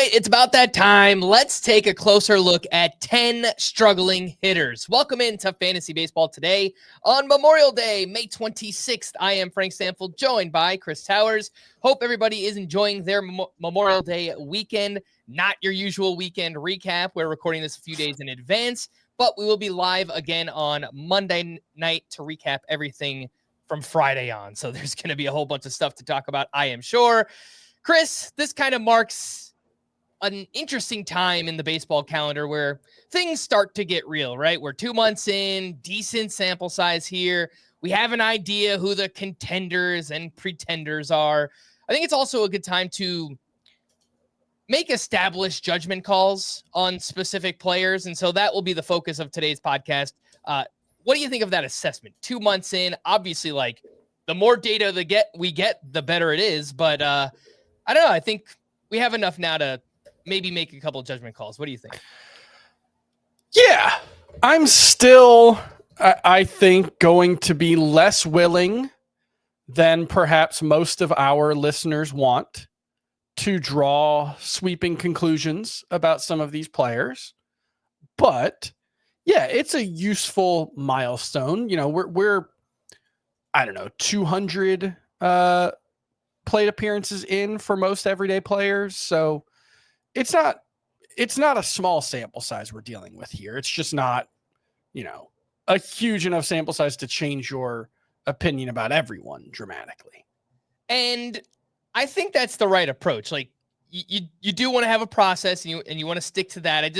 right, it's about that time. Let's take a closer look at 10 struggling hitters. Welcome into Fantasy Baseball today on Memorial Day, May 26th. I am Frank Stampfl, joined by Chris Towers. Hope everybody is enjoying their Memorial Day weekend. Not your usual weekend recap. We're recording this a few days in advance, but we will be live again on Monday night to recap everything from Friday on. So there's going to be a whole bunch of stuff to talk about, I am sure. Chris, this kind of marks an interesting time in the baseball calendar where things start to get real, right? We're 2 months in, decent sample size here. We have an idea who the contenders and pretenders are. I think it's also a good time to make established judgment calls on specific players. And so that will be the focus of today's podcast. What do you think of that assessment? 2 months in, obviously, like the more data we get, the better it is. But I don't know. I think we have enough now to maybe make a couple of judgment calls. What do you think? Yeah, I'm still, I think, going to be less willing than perhaps most of our listeners want to draw sweeping conclusions about some of these players. But yeah, it's a useful milestone. You know, we're I don't know, 200 plate appearances in for most everyday players. So it's not a small sample size we're dealing with here. It's just not, you know, a huge enough sample size to change your opinion about everyone dramatically. And I think that's the right approach. Like you do want to have a process and you want to stick to that.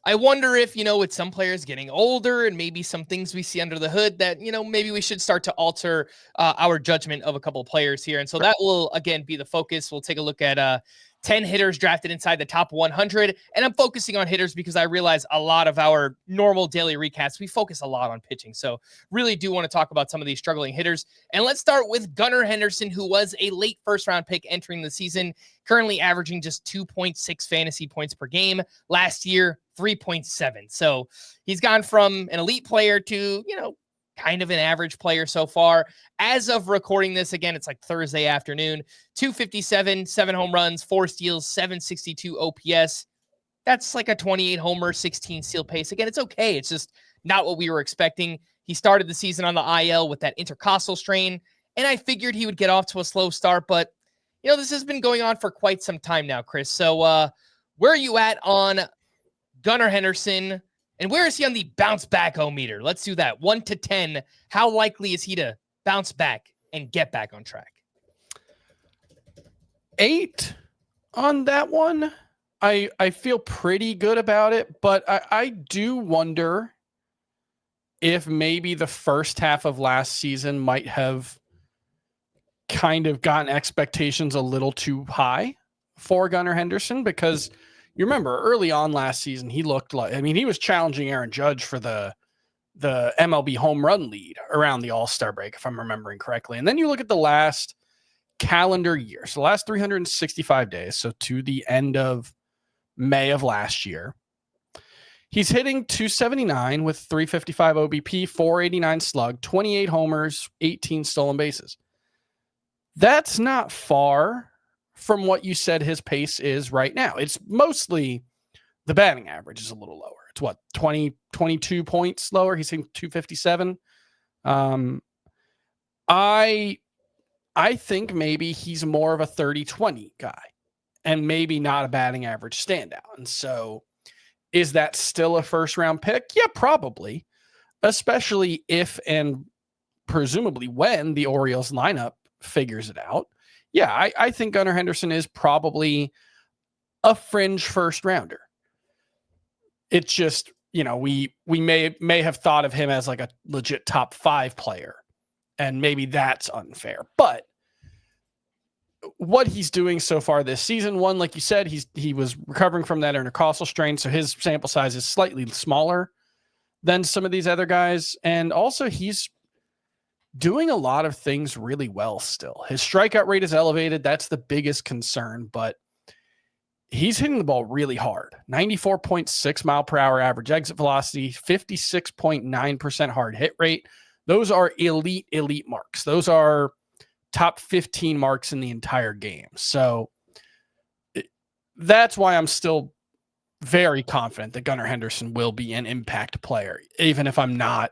I wonder if, you know, with some players getting older and maybe some things we see under the hood that, you know, maybe we should start to alter our judgment of a couple of players here. And so that will, again, be the focus. We'll take a look at 10 hitters drafted inside the top 100. And I'm focusing on hitters because I realize a lot of our normal daily recaps, we focus a lot on pitching. So really do want to talk about some of these struggling hitters. And let's start with Gunnar Henderson, who was a late first-round pick entering the season, currently averaging just 2.6 fantasy points per game. Last year, 3.7. So he's gone from an elite player to, you know, kind of an average player so far. As of recording this, again, it's like Thursday afternoon, 257, 7 home runs, 4 steals, 762 OPS. That's like a 28 homer, 16 steal pace. Again, it's okay. It's just not what we were expecting. He started the season on the IL with that intercostal strain, and I figured he would get off to a slow start, but, you know, this has been going on for quite some time now, Chris. So where are you at on Gunnar Henderson? And where is he on the bounce back-o-meter? Let's do that. 1 to 10. How likely is he to bounce back and get back on track? 8 on that one. I feel pretty good about it, but I do wonder if maybe the first half of last season might have kind of gotten expectations a little too high for Gunnar Henderson, because you remember early on last season, he looked like, I mean, he was challenging Aaron Judge for the MLB home run lead around the All-Star break, if I'm remembering correctly. And then you look at the last calendar year, so the last 365 days, so to the end of May of last year, he's hitting 279 with 355 OBP, 489 slug, 28 homers, 18 stolen bases. That's not far from what you said his pace is right now. It's mostly the batting average is a little lower. It's what, 22 points lower. He's hitting 257. I think maybe he's more of a 30-20 guy and maybe not a batting average standout. And so is that still a first round pick? Yeah, probably, especially if and presumably when the Orioles lineup figures it out. Yeah, I think Gunnar Henderson is probably a fringe first rounder. It's just, you know, we may have thought of him as like a legit top 5 player, and maybe that's unfair. But what he's doing so far this season, one, like you said, he was recovering from that intercostal strain, so his sample size is slightly smaller than some of these other guys, and also he's doing a lot of things really well still. His strikeout rate is elevated. That's the biggest concern, but he's hitting the ball really hard. 94.6 mile per hour average exit velocity, 56.9% hard hit rate. Those are elite marks. Those are top 15 marks in the entire game. So that's why I'm still very confident that Gunnar Henderson will be an impact player, even if I'm not,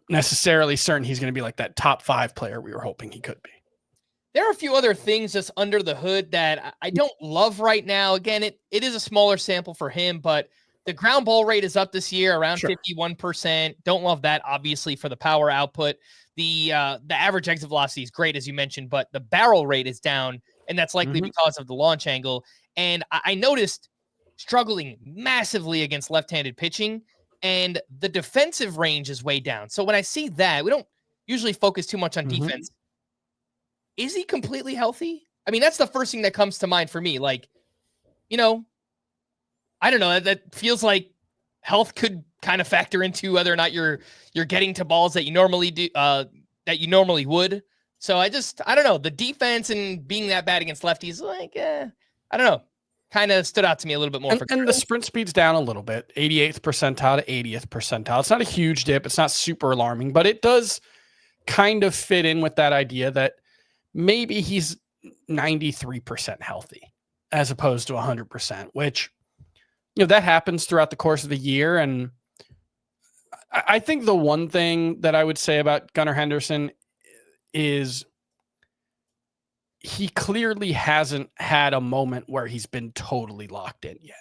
necessarily certain he's going to be like that top 5 player we were hoping he could be. There are a few other things just under the hood that I don't love right now. Again, it is a smaller sample for him, but the ground ball rate is up this year around 51%. Don't love that, obviously, for the power output. The average exit velocity is great, as you mentioned, but the barrel rate is down, and that's likely because of the launch angle. And I noticed struggling massively against left-handed pitching, and the defensive range is way down. So when I see that, we don't usually focus too much on defense. Is he completely healthy? I mean, that's the first thing that comes to mind for me. Like, I don't know. That feels like health could kind of factor into whether or not you're getting to balls that you normally do, that you normally would. So I don't know. The defense and being that bad against lefties, like, I don't know. Kind of stood out to me a little bit more. And the sprint speed's down a little bit, 88th percentile to 80th percentile. It's not a huge dip. It's not super alarming, but it does kind of fit in with that idea that maybe he's 93% healthy as opposed to 100%, which, that happens throughout the course of the year. And I think the one thing that I would say about Gunnar Henderson is he clearly hasn't had a moment where he's been totally locked in yet.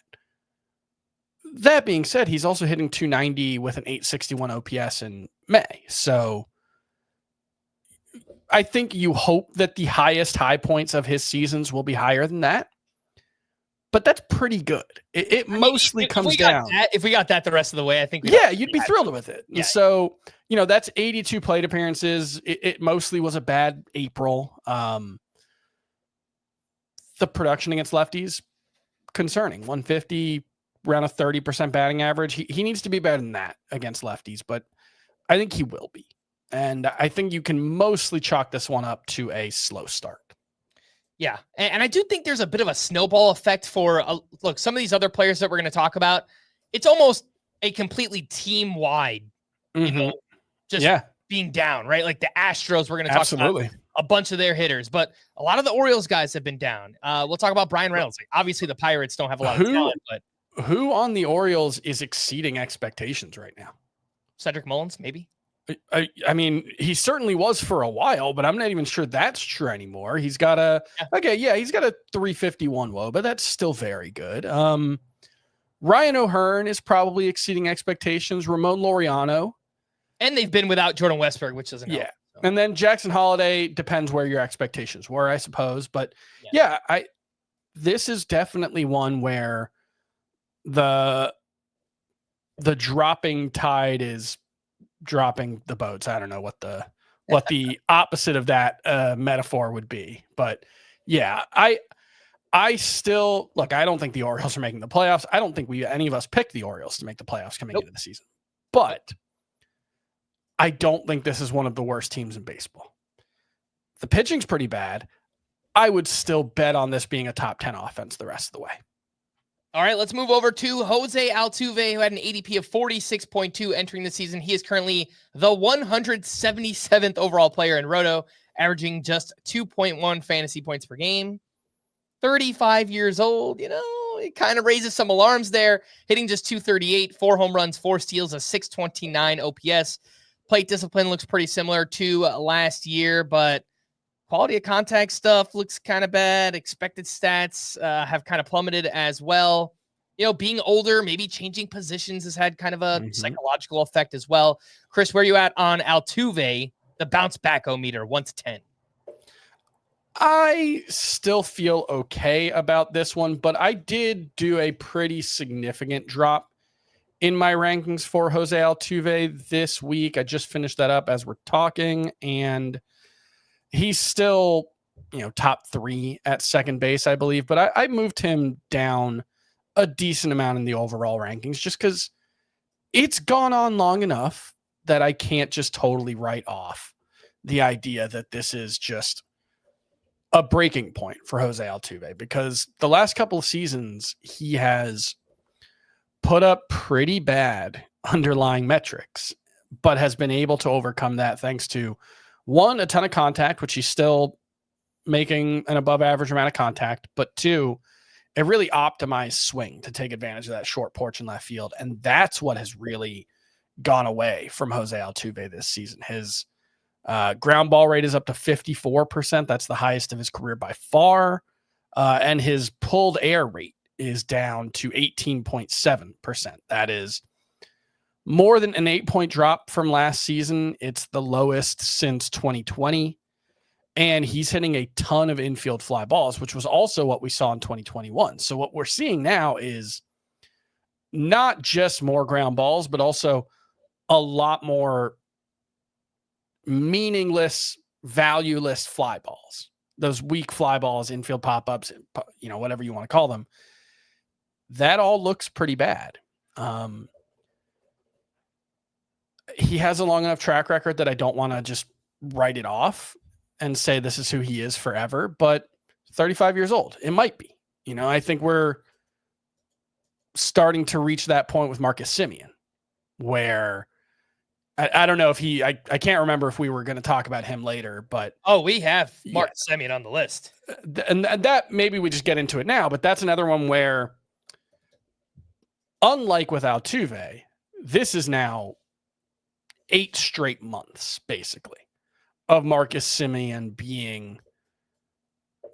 That being said, he's also hitting 290 with an 861 OPS in May. So I think you hope that the highest high points of his seasons will be higher than that. But that's pretty good. It mostly comes down. If we got that the rest of the way, I think you'd be thrilled with it. Yeah. And so, that's 82 plate appearances. It mostly was a bad April. The production against lefties, concerning. 150, around a 30% batting average. He needs to be better than that against lefties, but I think he will be. And I think you can mostly chalk this one up to a slow start. Yeah. And I do think there's a bit of a snowball effect for, look, some of these other players that we're going to talk about. It's almost a completely team-wide, being down, right? Like the Astros, we're going to talk about a bunch of their hitters, but a lot of the Orioles guys have been down. We'll talk about Bryan Reynolds. Like, obviously, the Pirates don't have a lot of talent, but who on the Orioles is exceeding expectations right now? Cedric Mullins, maybe? I mean, he certainly was for a while, but I'm not even sure that's true anymore. He's got he's got a 351 WOBA, but that's still very good. Ryan O'Hearn is probably exceeding expectations. Ramon Laureano. And they've been without Jordan Westburg, which doesn't help. So. And then Jackson Holiday, depends where your expectations were, I suppose. But this is definitely one where the dropping tide is dropping the boats. I don't know what the opposite of that metaphor would be, but yeah, I still look. I don't think the Orioles are making the playoffs. I don't think any of us picked the Orioles to make the playoffs coming into the season, but I don't think this is one of the worst teams in baseball. The pitching's pretty bad. I would still bet on this being a top 10 offense the rest of the way. All right, let's move over to Jose Altuve, who had an ADP of 46.2 entering the season. He is currently the 177th overall player in Roto, averaging just 2.1 fantasy points per game. 35 years old, it kind of raises some alarms there. Hitting just 238, 4 home runs, 4 steals, a 629 OPS. Plate discipline looks pretty similar to last year, but quality of contact stuff looks kind of bad. Expected stats have kind of plummeted as well. Being older, maybe changing positions has had kind of a psychological effect as well. Chris, where are you at on Altuve, the bounce back-o-meter, 1 to 10? I still feel okay about this one, but I did do a pretty significant drop in my rankings for Jose Altuve this week. I just finished that up as we're talking, and he's still, top 3 at second base, I believe, but I moved him down a decent amount in the overall rankings just because it's gone on long enough that I can't just totally write off the idea that this is just a breaking point for Jose Altuve, because the last couple of seasons he has put up pretty bad underlying metrics, but has been able to overcome that thanks to, 1, a ton of contact, which he's still making an above average amount of contact, but 2, a really optimized swing to take advantage of that short porch in left field. And that's what has really gone away from Jose Altuve this season. His ground ball rate is up to 54%. That's the highest of his career by far. And his pulled air rate is down to 18.7%. That is more than an 8-point drop from last season. It's the lowest since 2020. And he's hitting a ton of infield fly balls, which was also what we saw in 2021. So what we're seeing now is not just more ground balls, but also a lot more meaningless, valueless fly balls. Those weak fly balls, infield pop-ups, whatever you want to call them. That all looks pretty bad. He has a long enough track record that I don't want to just write it off and say this is who he is forever, but 35 years old, it might be. I think we're starting to reach that point with Marcus Semien, where I don't know if I can't remember if we were going to talk about him later, but we have Marcus Semien on the list. And that maybe we just get into it now, but that's another one where, unlike with Altuve, this is now 8 straight months, basically, of Marcus Semien being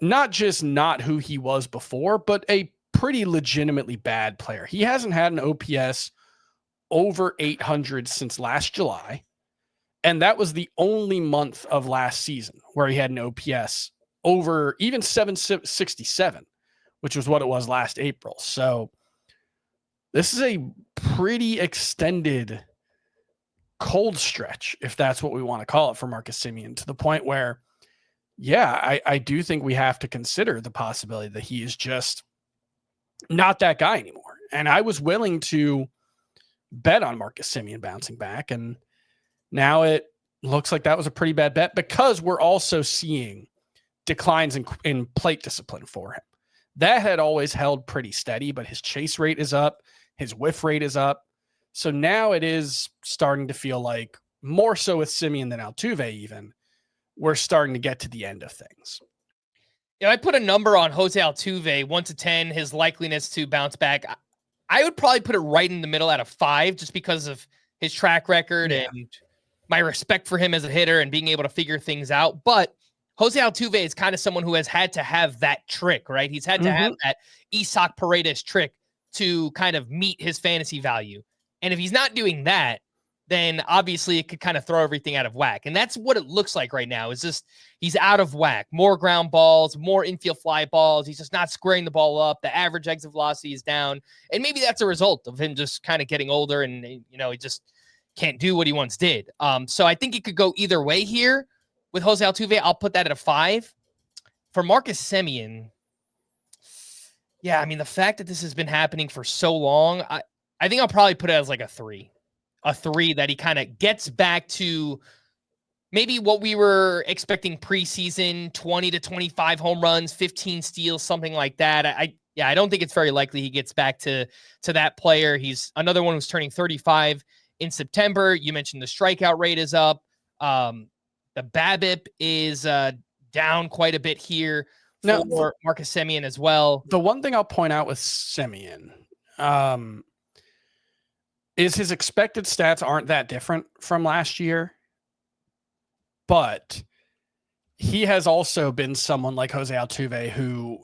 not just not who he was before, but a pretty legitimately bad player. He hasn't had an OPS over 800 since last July, and that was the only month of last season where he had an OPS over even 767, which was what it was last April. So this is a pretty extended cold stretch, if that's what we want to call it, for Marcus Semien, to the point where, I do think we have to consider the possibility that he is just not that guy anymore. And I was willing to bet on Marcus Semien bouncing back, and now it looks like that was a pretty bad bet, because we're also seeing declines in plate discipline for him. That had always held pretty steady, but his chase rate is up, his whiff rate is up. So now it is starting to feel like, more so with Semien than Altuve even, we're starting to get to the end of things. I put a number on Jose Altuve, 1 to 10, his likeliness to bounce back. I would probably put it right in the middle at a 5, just because of his track record and my respect for him as a hitter and being able to figure things out. But Jose Altuve is kind of someone who has had to have that trick, right? He's had to have that Isaac Paredes trick to kind of meet his fantasy value. And if he's not doing that, then obviously it could kind of throw everything out of whack. And that's what it looks like right now, is just he's out of whack. More ground balls, more infield fly balls. He's just not squaring the ball up. The average exit velocity is down. And maybe that's a result of him just kind of getting older and, he just can't do what he once did. So I think it could go either way here with Jose Altuve. I'll put that at a 5. For Marcus Semien, the fact that this has been happening for so long, I think I'll probably put it as like a 3. A 3 that he kind of gets back to maybe what we were expecting preseason, 20 to 25 home runs, 15 steals, something like that. I don't think it's very likely he gets back to that player. He's another one who's turning 35 in September. You mentioned the strikeout rate is up. The BABIP is down quite a bit here for Marcus Semien as well. The one thing I'll point out with Semien, is his expected stats aren't that different from last year, but he has also been someone like Jose Altuve who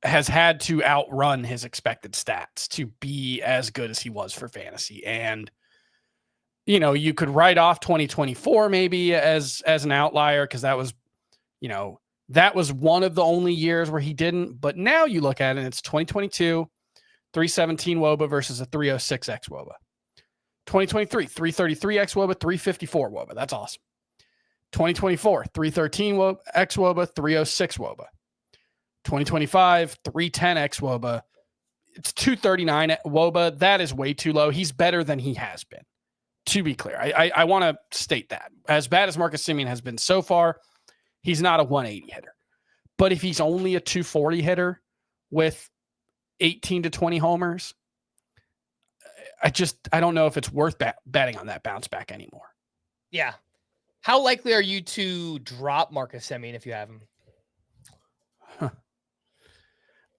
has had to outrun his expected stats to be as good as he was for fantasy. And, you could write off 2024 maybe as an outlier, because that was, that was one of the only years where he didn't. But now you look at it, and it's 2022, 317 WOBA versus a 306 xWOBA. 2023, 333 xWOBA, 354 WOBA. That's awesome. 2024, 313 xWOBA, 306 WOBA. 2025, 310 xWOBA. It's 239 WOBA. That is way too low. He's better than he has been, to be clear. I want to state that. As bad as Marcus Semien has been so far, he's not a 180 hitter. But if he's only a 240 hitter with 18 to 20 homers, I don't know if it's worth betting on that bounce back anymore. Yeah. How likely are you to drop Marcus Semien if you have him?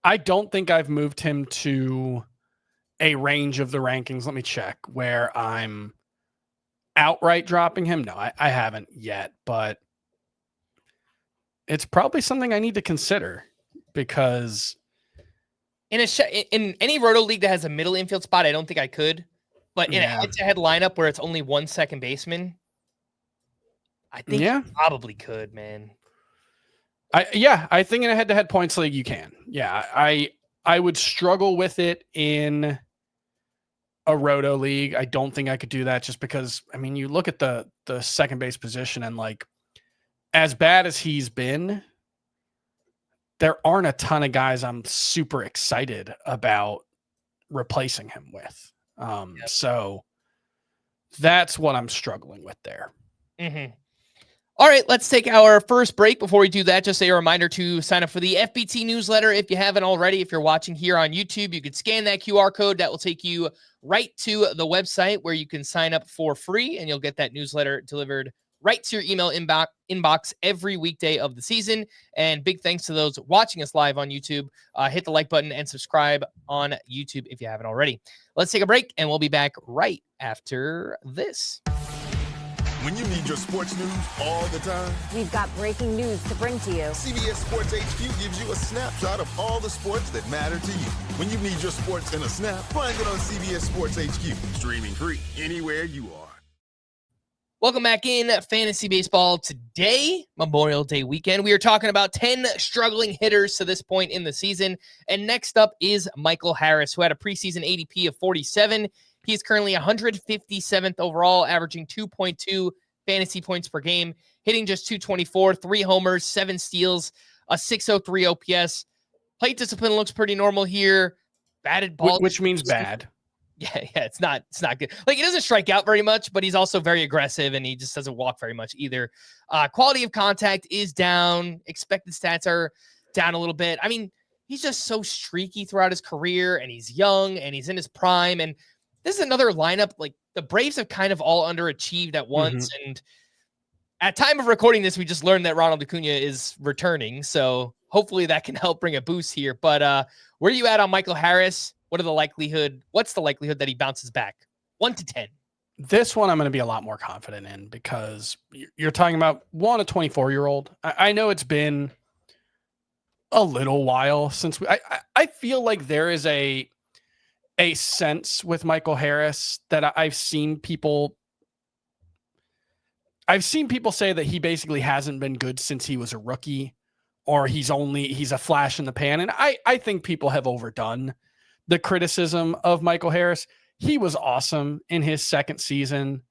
I don't think I've moved him to a range of the rankings. Let me check where I'm outright dropping him. No, I haven't yet, but it's probably something I need to consider because in any roto league that has a middle infield spot, I don't think I could. But in a Yeah. head-to-head lineup where it's only one second baseman, I think you probably could, man. I think in a head-to-head points league you can. Yeah, I would struggle with it in a roto league. I don't think I could do that just because, I mean, you look at the second base position and like as bad as he's been, there aren't a ton of guys I'm super excited about replacing him with. So that's what I'm struggling with there. Mm-hmm. All right, let's take our first break. Before we do that, just a reminder to sign up for the FBT newsletter if you haven't already. If you're watching here on YouTube, you could scan that QR code. That will take you right to the website where you can sign up for free, and you'll get that newsletter delivered right to your email inbox every weekday of the season. And big thanks to those watching us live on YouTube. Hit the like button and subscribe on YouTube if you haven't already. Let's take a break, and we'll be back right after this. When you need your sports news all the time, we've got breaking news to bring to you. CBS Sports HQ gives you a snapshot of all the sports that matter to you. When you need your sports in a snap, find it on CBS Sports HQ, streaming free anywhere you are. Welcome back in Fantasy Baseball. Today, Memorial Day weekend, we are talking about 10 struggling hitters to this point in the season. And next up is Michael Harris, who had a preseason ADP of 47. He is currently 157th overall, averaging 2.2 fantasy points per game, hitting just 224, 3 homers, 7 steals, a 603 OPS. Plate discipline looks pretty normal here. Batted ball, which means bad. Yeah, it's not good. Like, he doesn't strike out very much, but he's also very aggressive, and he just doesn't walk very much either. Quality of contact is down. Expected stats are down a little bit. I mean, he's just so streaky throughout his career, and he's young, and he's in his prime, and this is another lineup, like the Braves have kind of all underachieved at once. Mm-hmm. And at time of recording this, we just learned that Ronald Acuna is returning. So hopefully that can help bring a boost here. But where are you at on Michael Harris? What's the likelihood that he bounces back? 1 to 10. This one I'm going to be a lot more confident in because you're talking about a 24-year-old. I know it's been a little while since I feel like there is a sense with Michael Harris that I've seen people say that he basically hasn't been good since he was a rookie, or he's a flash in the pan. And I think people have overdone the criticism of Michael Harris. He was awesome in his second season.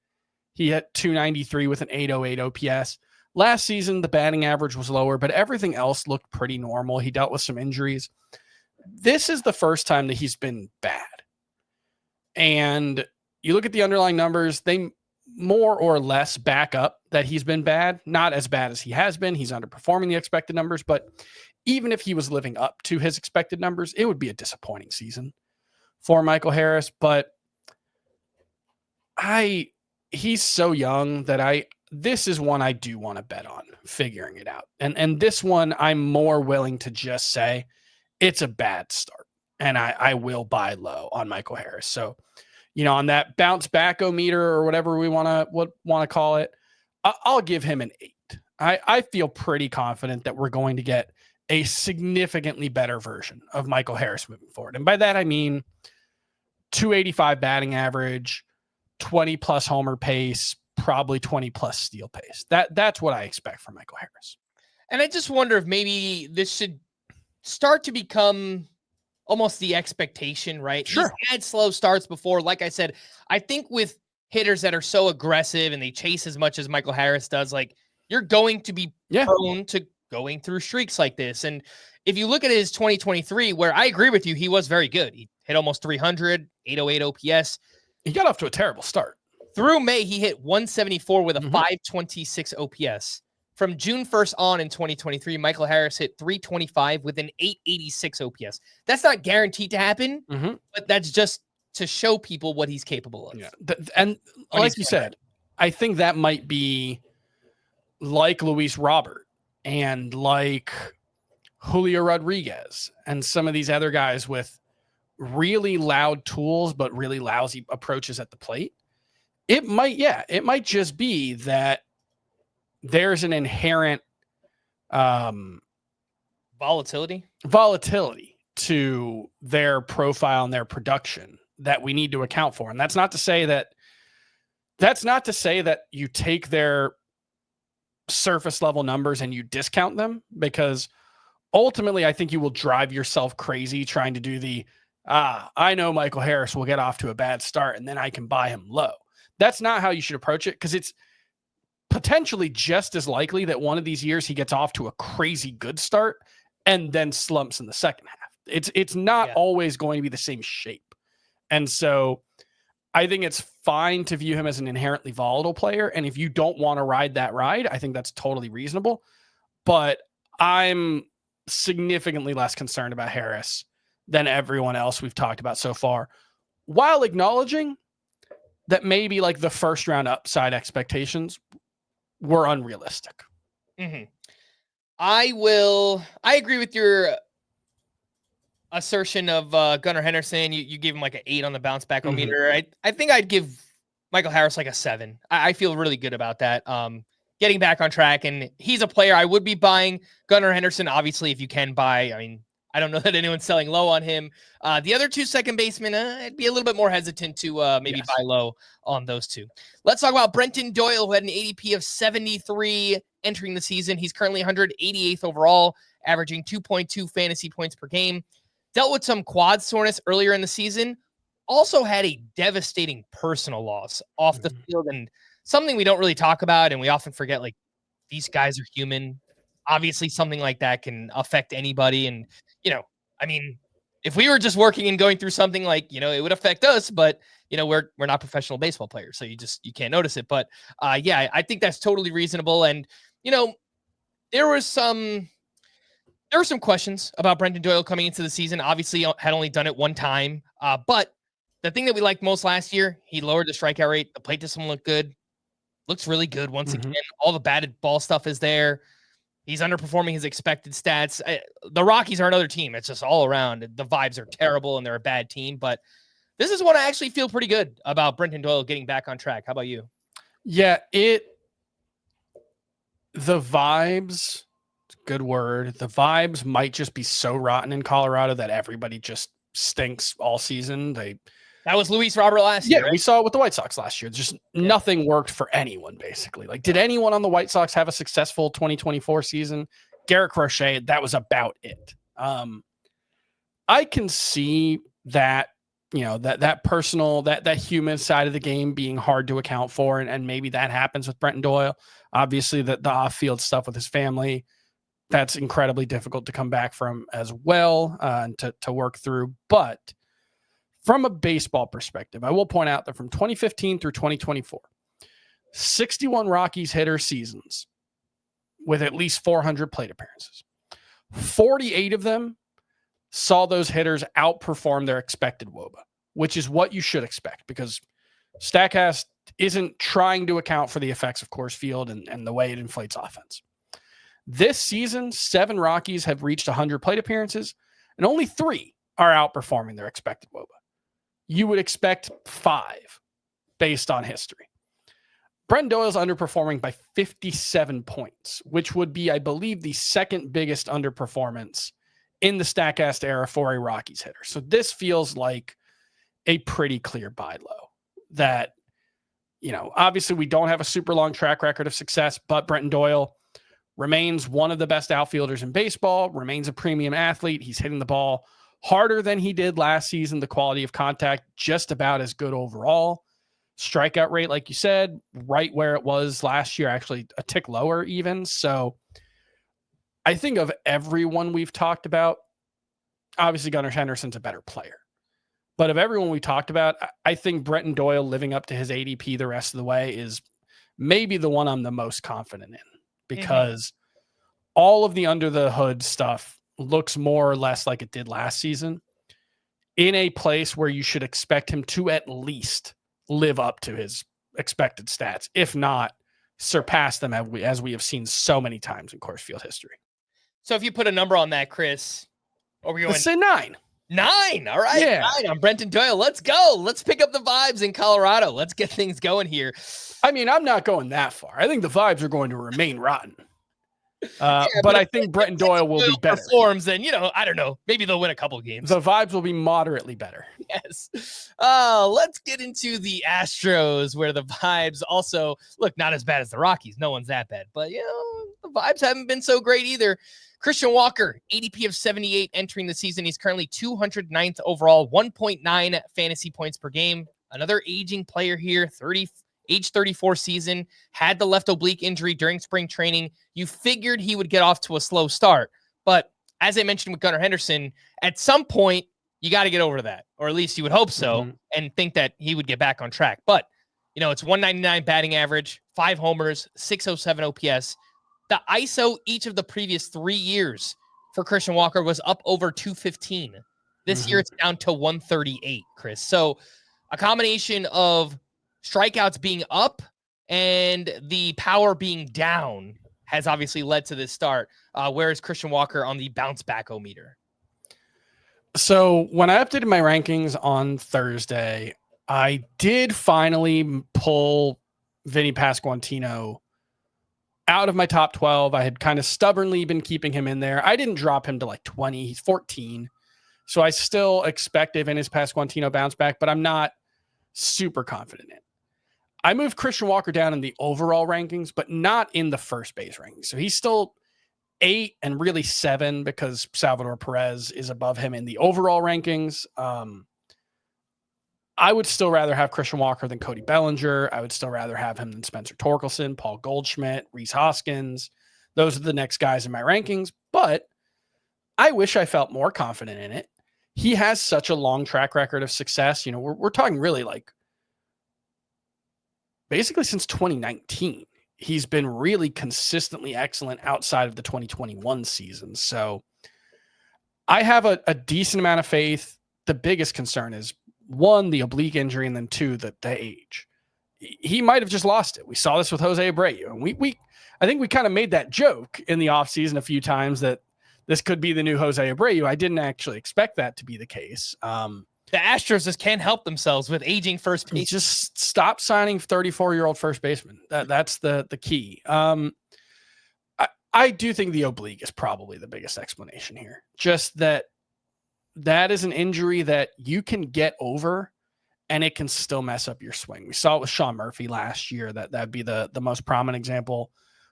He hit 293 with an 808 OPS. Last season, the batting average was lower, but everything else looked pretty normal. He dealt with some injuries. This is the first time that he's been bad. And you look at the underlying numbers, they more or less back up that he's been bad. Not as bad as he has been. He's underperforming the expected numbers, but even if he was living up to his expected numbers, it would be a disappointing season for Michael Harris. But he's so young that this is one I do want to bet on figuring it out. And this one, I'm more willing to just say it's a bad start. And I will buy low on Michael Harris. So, on that bounce back-o-meter or whatever we want to call it, I'll give him an 8. I feel pretty confident that we're going to get a significantly better version of Michael Harris moving forward. And by that, I mean 285 batting average, 20 plus homer pace, probably 20 plus steal pace. That's what I expect from Michael Harris. And I just wonder if maybe this should start to become almost the expectation, right? Sure. He's had slow starts before. Like I said, I think with hitters that are so aggressive and they chase as much as Michael Harris does, like, you're going to be prone to going through streaks like this. And if you look at his 2023, where I agree with you, he was very good. He hit almost 300, 808 OPS. He got off to a terrible start. Through May, he hit 174 with a 526 OPS. From June 1st on in 2023, Michael Harris hit 325 with an 886 OPS. That's not guaranteed to happen, but that's just to show people what he's capable of. Yeah. And like you said, I think that might be like Luis Robert and like Julio Rodriguez and some of these other guys with really loud tools, but really lousy approaches at the plate. It might just be that there's an inherent Volatility to their profile and their production that we need to account for. And that's not to say that you take their surface level numbers and you discount them, because ultimately I think you will drive yourself crazy trying to do I know Michael Harris will get off to a bad start and then I can buy him low. That's not how you should approach it, because it's potentially just as likely that one of these years he gets off to a crazy good start and then slumps in the second half. It's not always going to be the same shape. And so I think it's fine to view him as an inherently volatile player. And if you don't want to ride that ride, I think that's totally reasonable. But I'm significantly less concerned about Harris than everyone else we've talked about so far, while acknowledging that maybe like the first round upside expectations were unrealistic. Mm-hmm. I agree with your assertion of Gunnar Henderson. You gave him like an 8 on the bounce back meter. I think I'd give Michael Harris like a 7. I feel really good about that. Getting back on track, and he's a player I would be buying. Gunnar Henderson, obviously, if you can buy. I mean, I don't know that anyone's selling low on him. The other 2 second basemen, I'd be a little bit more hesitant to maybe buy low on those 2. Let's talk about Brenton Doyle, who had an ADP of 73 entering the season. He's currently 188th overall, averaging 2.2 fantasy points per game. Dealt with some quad soreness earlier in the season. Also had a devastating personal loss off the field, and something we don't really talk about, and we often forget, like, these guys are human. Obviously, something like that can affect anybody. And, I mean, if we were just working and going through something like, it would affect us, but, we're not professional baseball players, so you can't notice it. But I think that's totally reasonable. And, there were some questions about Brenton Doyle coming into the season. Obviously, had only done it one time. But the thing that we liked most last year, he lowered the strikeout rate. The plate discipline looked good. Looks really good once again. All the batted ball stuff is there. He's underperforming his expected stats. The Rockies are another team. It's just all around. The vibes are terrible and they're a bad team. But this is what I actually feel pretty good about Brenton Doyle getting back on track. How about you? Yeah, the vibes, good word. The vibes might just be so rotten in Colorado that everybody just stinks all season. That was Luis Robert last year. Yeah, right? We saw it with the White Sox last year. Just nothing worked for anyone, basically. Like, did anyone on the White Sox have a successful 2024 season? Garrett Crochet, that was about it. I can see that, that personal, that human side of the game being hard to account for, and maybe that happens with Brenton Doyle. Obviously, the off-field stuff with his family, that's incredibly difficult to come back from as well, and to work through. But from a baseball perspective, I will point out that from 2015 through 2024, 61 Rockies hitter seasons with at least 400 plate appearances. 48 of them saw those hitters outperform their expected WOBA, which is what you should expect, because StatCast isn't trying to account for the effects of Coors Field and the way it inflates offense. This season, 7 Rockies have reached 100 plate appearances, and only 3 are outperforming their expected WOBA. You would expect 5 based on history. Brenton Doyle's underperforming by 57 points, which would be, I believe, the second biggest underperformance in the StatCast era for a Rockies hitter. So this feels like a pretty clear buy low that, obviously we don't have a super long track record of success, but Brenton Doyle remains one of the best outfielders in baseball, remains a premium athlete. He's hitting the ball harder than he did last season. The quality of contact, just about as good overall. Strikeout rate, like you said, right where it was last year, actually a tick lower even. So I think of everyone we've talked about, obviously Gunnar Henderson's a better player. But of everyone we talked about, I think Brenton Doyle living up to his ADP the rest of the way is maybe the one I'm the most confident in, because all of the under the hood stuff looks more or less like it did last season, in a place where you should expect him to at least live up to his expected stats, if not surpass them, as we have seen so many times in Coors Field history. So if you put a number on that, Chris, or we going Let's say 9. 9? All right. Yeah. 9 on Brenton Doyle. Let's go. Let's pick up the vibes in Colorado. Let's get things going here. I mean, I'm not going that far. I think the vibes are going to remain rotten. But I think Brenton Doyle will be better. Performs, then, I don't know. Maybe they'll win a couple games. The vibes will be moderately better. Yes. Let's get into the Astros, where the vibes also look not as bad as the Rockies. No one's that bad. But, the vibes haven't been so great either. Christian Walker, ADP of 78 entering the season. He's currently 209th overall, 1.9 fantasy points per game. Another aging player here, age 34 season, had the left oblique injury during spring training. You figured he would get off to a slow start. But as I mentioned with Gunnar Henderson, at some point, you got to get over that, or at least you would hope so, and think that he would get back on track. But, it's 199 batting average, 5 homers, 607 OPS. The ISO each of the previous 3 years for Christian Walker was up over 215. This year it's down to 138, Chris. So a combination of strikeouts being up and the power being down has obviously led to this start. Where is Christian Walker on the bounce back-o-meter? So when I updated my rankings on Thursday, I did finally pull Vinny Pasquantino out of my top 12. I had kind of stubbornly been keeping him in there. I didn't drop him to like 20. He's 14. So I still expect Vinny Pasquantino bounce back, but I'm not super confident in it. I moved Christian Walker down in the overall rankings, but not in the first base rankings. So he's still 8 and really 7 because Salvador Perez is above him in the overall rankings. I would still rather have Christian Walker than Cody Bellinger. I would still rather have him than Spencer Torkelson, Paul Goldschmidt, Rhys Hoskins. Those are the next guys in my rankings, but I wish I felt more confident in it. He has such a long track record of success. We're talking really like basically since 2019. He's been really consistently excellent outside of the 2021 season. So I have a decent amount of faith. The biggest concern is 1, the oblique injury, and then 2, the age. He might have just lost it. We saw this with Jose Abreu. And I think we kind of made that joke in the offseason a few times that this could be the new Jose Abreu. I didn't actually expect that to be the case. The Astros just can't help themselves with aging first base. Just stop signing 34-year-old first baseman. That's the key. I do think the oblique is probably the biggest explanation here. Just that is an injury that you can get over and it can still mess up your swing. We saw it with Sean Murphy last year. That'd be the most prominent example.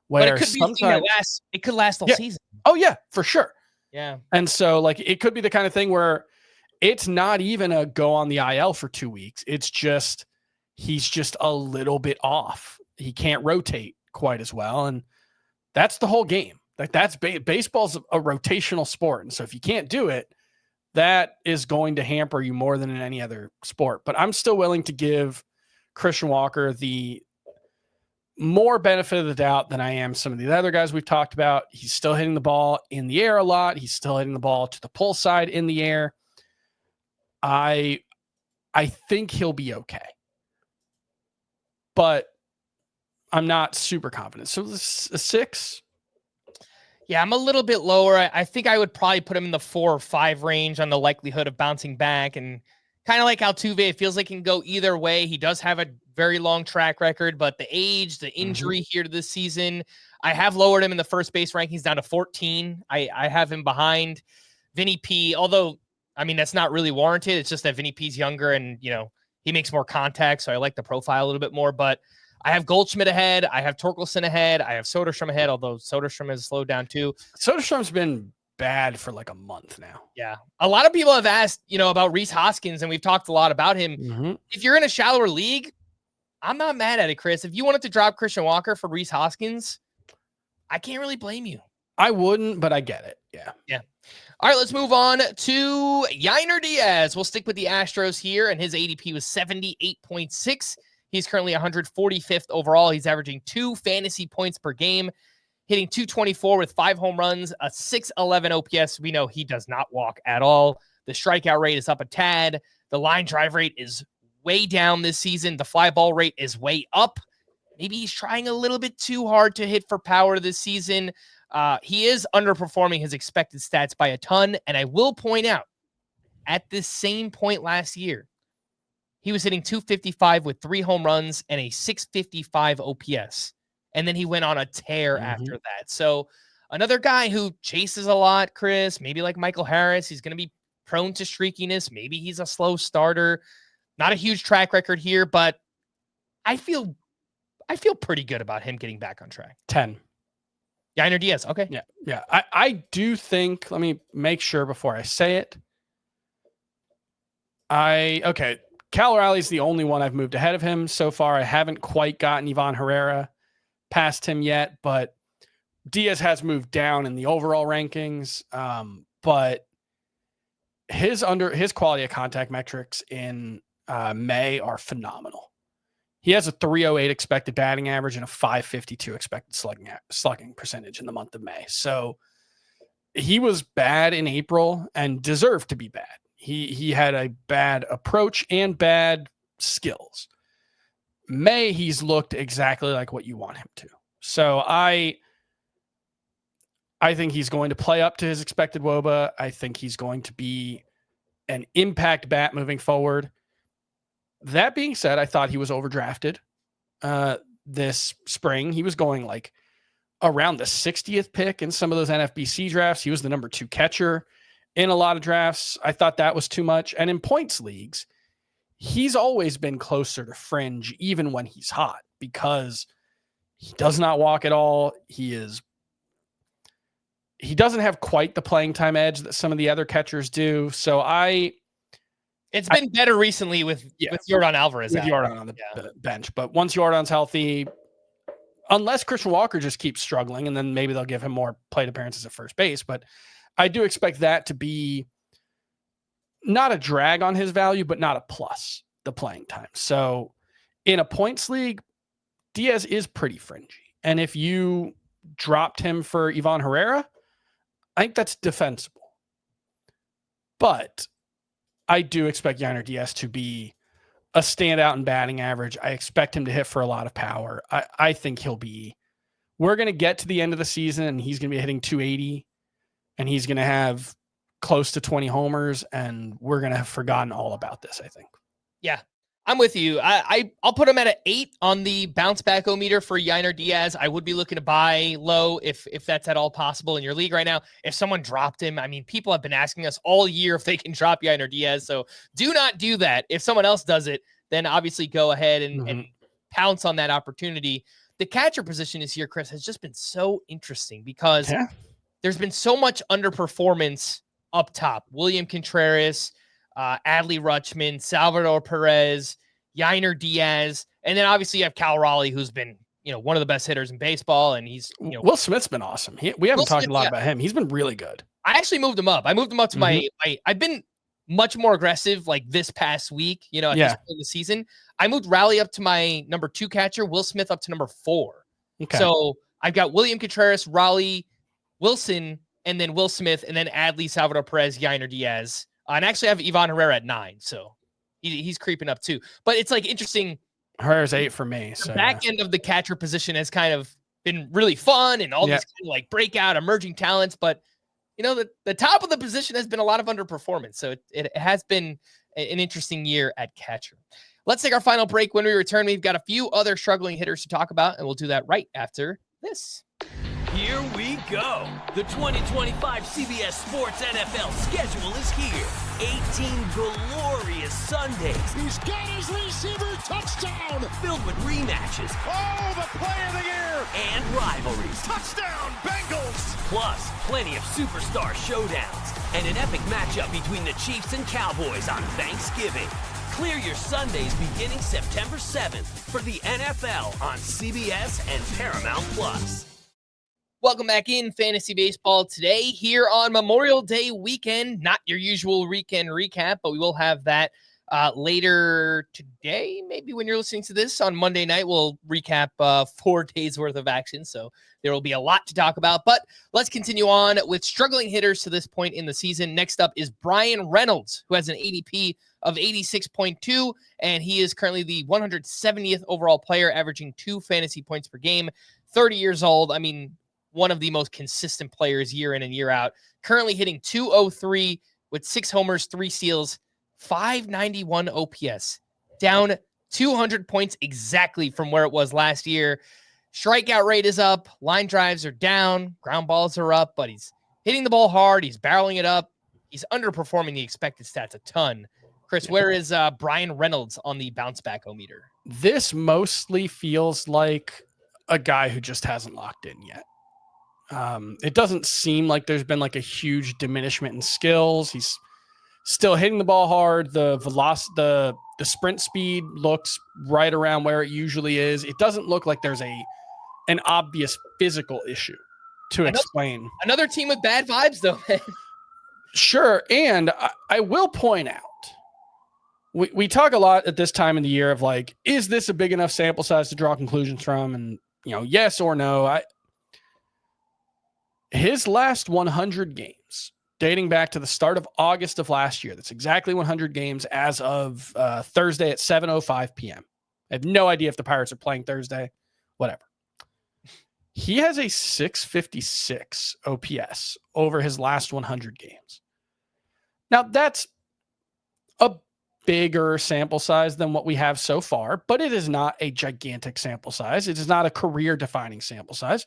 Where but it could be sometimes it could last all season. Oh yeah, for sure. Yeah. And so it could be the kind of thing where it's not even a go on the IL for 2 weeks. It's just, he's just a little bit off. He can't rotate quite as well. And that's the whole game. That's baseball's a rotational sport. And so if you can't do it, that is going to hamper you more than in any other sport. But I'm still willing to give Christian Walker the more benefit of the doubt than I am some of the other guys we've talked about. He's still hitting the ball in the air a lot. He's still hitting the ball to the pull side in the air. I think he'll be okay. But I'm not super confident. So this a 6. Yeah, I'm a little bit lower. I think I would probably put him in the 4 or 5 range on the likelihood of bouncing back. And kind of like Altuve, it feels like he can go either way. He does have a very long track record, but the age, the injury here to this season, I have lowered him in the first base rankings down to 14. I have him behind Vinny P, although, I mean, that's not really warranted. It's just that Vinny P's younger and, he makes more contact. So I like the profile a little bit more, but I have Goldschmidt ahead. I have Torkelson ahead. I have Soderstrom ahead, although Soderstrom has slowed down too. Soderstrom's been bad for like a month now. Yeah. A lot of people have asked, about Rhys Hoskins, and we've talked a lot about him. If you're in a shallower league, I'm not mad at it, Chris. If you wanted to drop Christian Walker for Rhys Hoskins, I can't really blame you. I wouldn't, but I get it. Yeah. Yeah. All right, let's move on to Yainer Diaz. We'll stick with the Astros here, and his ADP was 78.6. He's currently 145th overall. He's averaging 2 fantasy points per game, hitting 224 with 5 home runs, a 611 OPS. We know he does not walk at all. The strikeout rate is up a tad. The line drive rate is way down this season. The fly ball rate is way up. Maybe he's trying a little bit too hard to hit for power this season. He is underperforming his expected stats by a ton. And I will point out, at this same point last year, he was hitting 255 with 3 home runs and a 655 OPS. And then he went on a tear after that. So another guy who chases a lot, Chris, maybe like Michael Harris, he's going to be prone to streakiness. Maybe he's a slow starter. Not a huge track record here, but I feel pretty good about him getting back on track. 10. Yainer Diaz. Okay. Yeah. I do think, let me make sure before I say it. Cal Raleighy's the only one I've moved ahead of him so far. I haven't quite gotten Ivan Herrera past him yet, but Diaz has moved down in the overall rankings. But his quality of contact metrics in May are phenomenal. He has a 308 expected batting average and a 552 expected slugging percentage in the month of May. So he was bad in April and deserved to be bad. He had a bad approach and bad skills. May, he's looked exactly like what you want him to. So I think he's going to play up to his expected WOBA. I think he's going to be an impact bat moving forward. That being said, I thought he was overdrafted this spring. He was going like around the 60th pick in some of those NFBC drafts. He was the number 2 catcher in a lot of drafts. I thought that was too much. And in points leagues, he's always been closer to fringe, even when he's hot, because he does not walk at all. He doesn't have quite the playing time edge that some of the other catchers do. So it's been better recently with Yordan Alvarez. With Yordan on the bench. But once Yordan's healthy, unless Christian Walker just keeps struggling, and then maybe they'll give him more plate appearances at first base. But I do expect that to be not a drag on his value, but not a plus, the playing time. So in a points league, Diaz is pretty fringy. And if you dropped him for Ivan Herrera, I think that's defensible. But I do expect Yainer Diaz to be a standout in batting average. I expect him to hit for a lot of power. I think we're going to get to the end of the season and he's going to be hitting 280 and he's going to have close to 20 homers and we're going to have forgotten all about this, I think. Yeah, I'm with you. I'll put him at an 8 on the bounce back meter for Yainer Diaz. I would be looking to buy low if that's at all possible in your league right now. If someone dropped him, I mean, people have been asking us all year if they can drop Yainer Diaz. So do not do that. If someone else does it, then obviously go ahead and pounce on that opportunity. The catcher position this year, Chris, has just been so interesting because there's been so much underperformance up top. William Contreras, Adley Rutschman, Salvador Perez, Yainer Diaz, and then obviously you have Cal Raleigh, who's been, one of the best hitters in baseball, and he's, Will Smith's been awesome. We haven't talked a lot about him. He's been really good. I actually moved him up. I moved him up to my I've been much more aggressive like this past week, at this point of the season. I moved Raleigh up to my number 2 catcher, Will Smith up to number 4. Okay. So I've got William Contreras, Raleigh, Wilson, and then Will Smith, and then Adley, Salvador Perez, Yainer Diaz. And actually I have Ivan Herrera at 9. So he's creeping up too. But it's like interesting. Herrera's 8 for me. So the back end of the catcher position has kind of been really fun and all these kind of like breakout emerging talents. But the top of the position has been a lot of underperformance. So it has been an interesting year at catcher. Let's take our final break. When we return, we've got a few other struggling hitters to talk about, and we'll do that right after this. Here we go. The 2025 CBS Sports NFL schedule is here. 18 glorious Sundays. He's got his receiver touchdown. Filled with rematches. Oh, the play of the year. And rivalries. Touchdown, Bengals. Plus, plenty of superstar showdowns. And an epic matchup between the Chiefs and Cowboys on Thanksgiving. Clear your Sundays beginning September 7th for the NFL on CBS and Paramount Plus. Welcome back in Fantasy Baseball today here on Memorial Day weekend. Not your usual weekend recap, but we will have that later today. Maybe when you're listening to this on Monday night, we'll recap 4 days worth of action. So there will be a lot to talk about, but let's continue on with struggling hitters to this point in the season. Next up is Bryan Reynolds, who has an ADP of 86.2, and he is currently the 170th overall player, averaging 2 fantasy points per game, 30 years old. I mean, one of the most consistent players year in and year out. Currently hitting .203 with 6 homers, 3 steals, 591 OPS, down 200 points exactly from where it was last year. Strikeout rate is up, line drives are down, ground balls are up, but he's hitting the ball hard, he's barreling it up. He's underperforming the expected stats a ton. Chris, where is Bryan Reynolds on the bounce back meter? This mostly feels like a guy who just hasn't locked in yet. It doesn't seem like there's been like a huge diminishment in skills. He's still hitting the ball hard. The velocity, the sprint speed looks right around where it usually is. It doesn't look like there's an obvious physical issue to explain. Another team with bad vibes, though, man. Sure, and I will point out, we talk a lot at this time of the year of like, is this a big enough sample size to draw conclusions from? And, yes or no. His last 100 games, dating back to the start of August of last year, that's exactly 100 games as of Thursday at 7:05 p.m. I have no idea if the Pirates are playing Thursday, whatever. He has a 656 OPS over his last 100 games. Now, that's a bigger sample size than what we have so far, but it is not a gigantic sample size. It is not a career-defining sample size.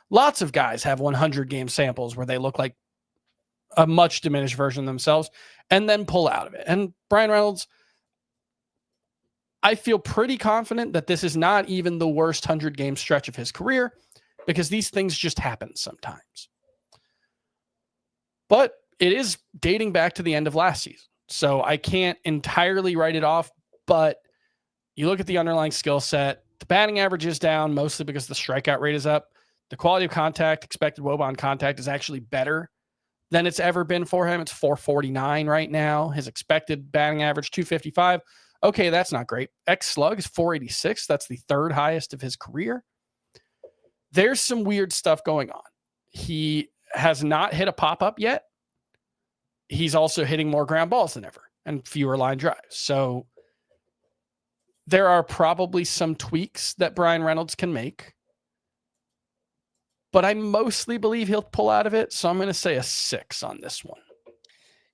Lots of guys have 100-game samples where they look like a much diminished version of themselves and then pull out of it. And Bryan Reynolds, I feel pretty confident that this is not even the worst 100-game stretch of his career, because these things just happen sometimes. But it is dating back to the end of last season, so I can't entirely write it off, but you look at the underlying skill set, the batting average is down mostly because the strikeout rate is up. The quality of contact, expected WOBA on contact, is actually better than it's ever been for him. It's 449 right now. His expected batting average, 255. Okay, that's not great. X-slug is 486. That's the third highest of his career. There's some weird stuff going on. He has not hit a pop-up yet. He's also hitting more ground balls than ever and fewer line drives. So there are probably some tweaks that Bryan Reynolds can make, but I mostly believe he'll pull out of it. So I'm going to say a 6 on this one.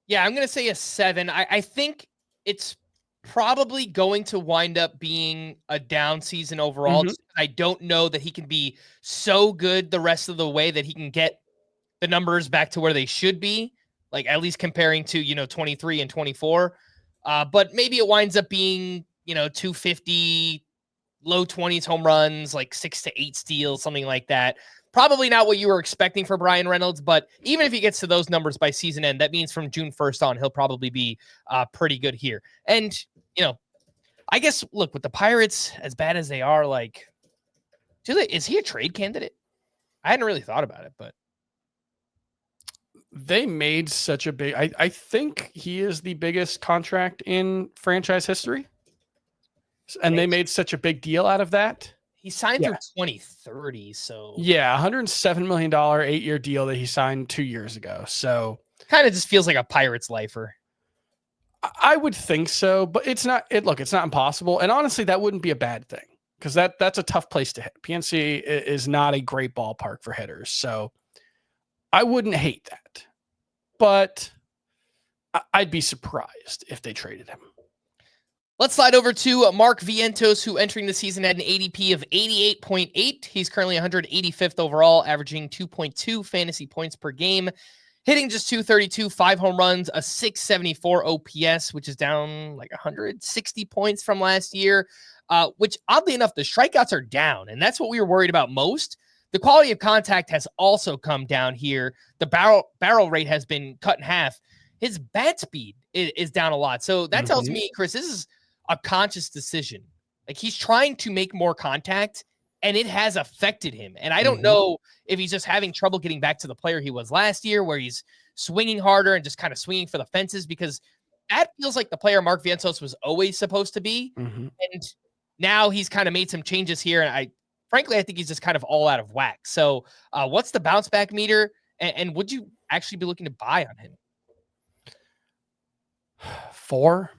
Yeah, I'm going to say a 7. I think it's probably going to wind up being a down season overall. I don't know that he can be so good the rest of the way that he can get the numbers back to where they should be, like at least comparing to, 23 and 24. But maybe it winds up being, 250, low 20s home runs, like 6 to 8 steals, something like that. Probably not what you were expecting for Bryan Reynolds, but even if he gets to those numbers by season end, that means from June 1st on, he'll probably be pretty good here. And, I guess, look, with the Pirates, as bad as they are, like, is he a trade candidate? I hadn't really thought about it, but. They made such a big, I think he is the biggest contract in franchise history. And they made such a big deal out of that. He signed through 2030, so. Yeah, $107 million 8-year deal that he signed 2 years ago. So kind of just feels like a Pirates lifer. I would think so, but it's not. It's not impossible. And honestly, that wouldn't be a bad thing, because that's a tough place to hit. PNC is not a great ballpark for hitters. So I wouldn't hate that, but I'd be surprised if they traded him. Let's slide over to Mark Vientos, who entering the season had an ADP of 88.8. He's currently 185th overall, averaging 2.2 fantasy points per game, hitting just 232, 5 home runs, a 674 OPS, which is down like 160 points from last year, which oddly enough, the strikeouts are down, and that's what we were worried about most. The quality of contact has also come down here. The barrel rate has been cut in half. His bat speed is down a lot. So that tells me, Chris, this is a conscious decision. Like, he's trying to make more contact, and it has affected him. And I don't know if he's just having trouble getting back to the player he was last year, where he's swinging harder and just kind of swinging for the fences, because that feels like the player Mark Vientos was always supposed to be. And now he's kind of made some changes here. And frankly, I think he's just kind of all out of whack. So what's the bounce back meter? And would you actually be looking to buy on him? 4.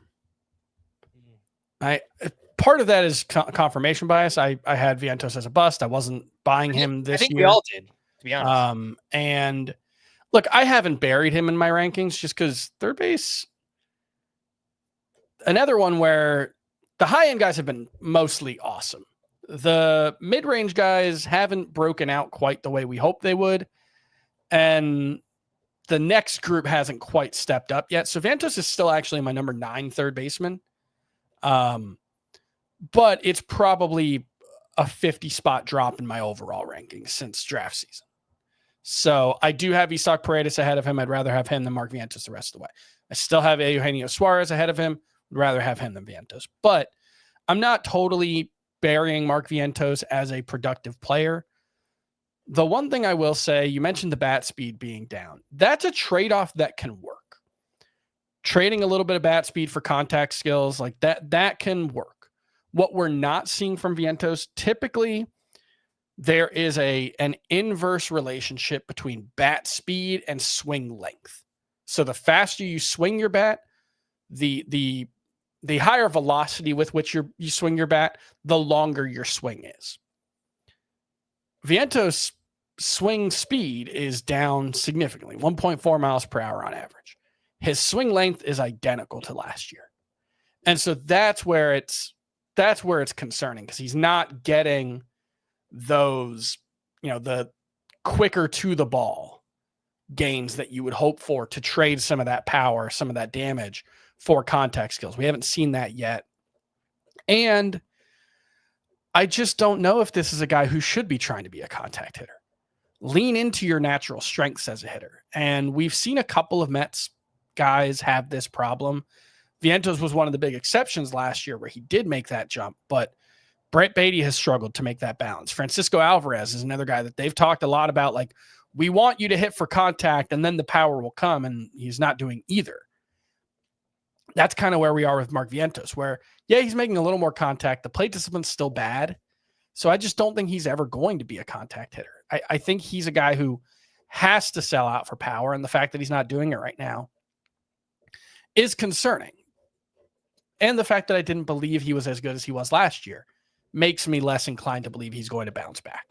Part of that is confirmation bias. I had Vientos as a bust. I wasn't buying him this year. I think we all did, to to be honest. And look, I haven't buried him in my rankings just because third base, another one where the high end guys have been mostly awesome. The mid range guys haven't broken out quite the way we hoped they would. And the next group hasn't quite stepped up yet. So Vientos is still actually my number 9 third baseman. But it's probably a 50 spot drop in my overall rankings since draft season. So I do have Isaac Paredes ahead of him. I'd rather have him than Mark Vientos the rest of the way. I still have Eugenio Suarez ahead of him. I'd rather have him than Vientos. But I'm not totally burying Mark Vientos as a productive player. The one thing I will say, you mentioned the bat speed being down. That's a trade-off that can work. Trading a little bit of bat speed for contact skills, like that can work. What we're not seeing from Vientos, typically there is an inverse relationship between bat speed and swing length. So the faster you swing your bat, the higher velocity with which you swing your bat, the longer your swing is. Vientos' swing speed is down significantly, 1.4 miles per hour on average. His swing length is identical to last year. And so that's where it's concerning, because he's not getting those, the quicker to the ball gains that you would hope for to trade some of that power, some of that damage for contact skills. We haven't seen that yet. And I just don't know if this is a guy who should be trying to be a contact hitter. Lean into your natural strengths as a hitter. And we've seen a couple of Mets guys have this problem. Vientos was one of the big exceptions last year where he did make that jump, but Brett Beatty has struggled to make that balance. Francisco Alvarez is another guy that they've talked a lot about, like, we want you to hit for contact and then the power will come, and he's not doing either. That's kind of where we are with Mark Vientos, where, yeah, he's making a little more contact. The plate discipline's still bad. So I just don't think he's ever going to be a contact hitter. I think he's a guy who has to sell out for power, and the fact that he's not doing it right now is concerning. And the fact that I didn't believe he was as good as he was last year makes me less inclined to believe he's going to bounce back.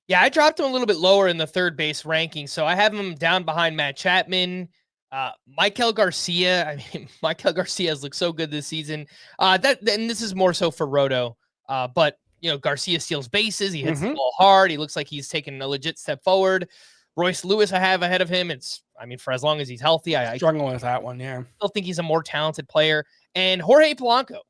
Yeah, I dropped him a little bit lower in the third base ranking, so I have him down behind Matt Chapman. Michael Garcia. Michael Garcia has looked so good this season. And this is more so for Roto. But Garcia steals bases. He hits the ball hard. He looks like he's taken a legit step forward. Royce Lewis, I have ahead of him. For as long as he's healthy, I struggling with that one. Yeah, still think he's a more talented player. And Jorge Polanco,